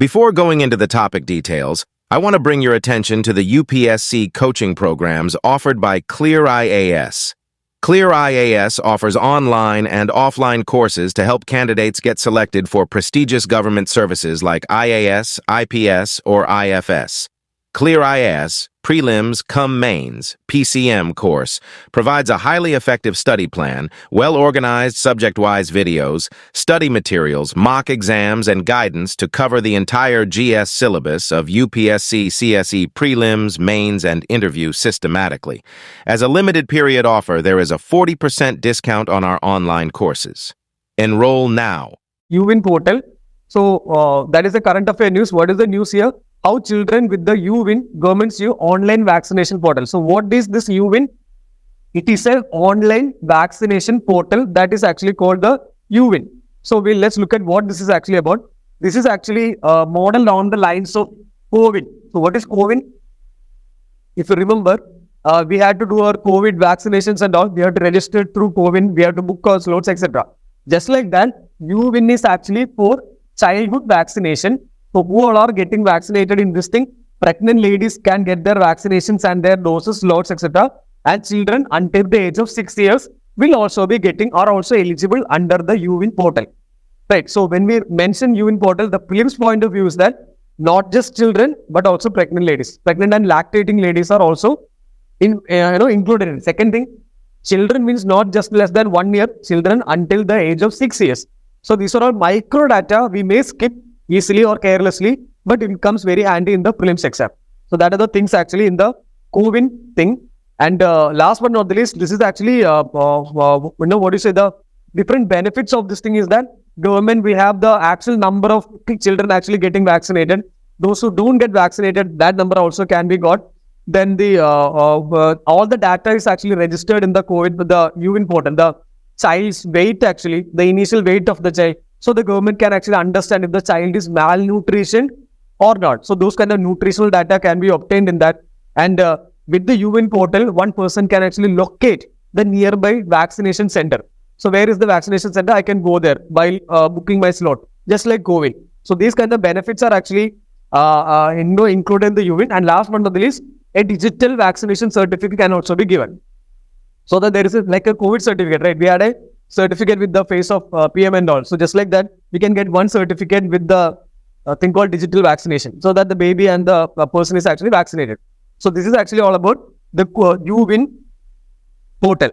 Before going into the topic details, I want to bring your attention to the UPSC coaching programs offered by ClearIAS. ClearIAS offers online and offline courses to help candidates get selected for prestigious government services like IAS, IPS, or IFS. ClearIAS Prelims Cum Mains PCM course provides a highly effective study plan, well-organized subject-wise videos, study materials, mock exams, and guidance to cover the entire GS syllabus of UPSC CSE prelims, mains, and interview systematically. As a limited period offer, there is a 40% discount on our online courses. Enroll now. UWIN portal. So that is the current affair news. What is the news here? How children with the UWIN government's online vaccination portal. So what is this UWIN? It is an online vaccination portal that is actually called the UWIN. So let's look at what this is actually about. This is actually modeled on the lines of COWIN. So what is COWIN? If you remember, we had to do our COVID vaccinations and all. We have to register through COWIN. We have to book our slots, etc. Just like that, UWIN is actually for childhood vaccination. So who all are getting vaccinated in this thing? Pregnant ladies can get their vaccinations and their doses, lots, etc. And children until the age of 6 years will also be getting or also eligible under the UWIN portal. Right. So when we mention UWIN portal, the prelims point of view is that not just children but also pregnant ladies. Pregnant and lactating ladies are also included in it. Second thing, children means not just less than 1 year. Children until the age of 6 years. So these are all micro data we may skip easily or carelessly, but it comes very handy in the prelims exam. So that are the things actually in the COWIN thing. And last but not the least, this is actually, the different benefits of this thing is that government, we have the actual number of children actually getting vaccinated. Those who don't get vaccinated, that number also can be got. Then the all the data is actually registered in the UWIN portal. The child's weight actually, the initial weight of the child. So the government can actually understand if the child is malnutrition or not. So those kind of nutritional data can be obtained in that. And with the UWIN portal, one person can actually locate the nearby vaccination center. So where is the vaccination center? I can go there by booking my slot, just like COWIN. So these kind of benefits are actually included in the UWIN. And last but not the least, a digital vaccination certificate can also be given. So that there is like a COVID certificate, right? We had a certificate with the face of PM and all. So just like that, we can get one certificate with the thing called digital vaccination, so that the baby and the person is actually vaccinated. So this is actually all about the UWIN portal.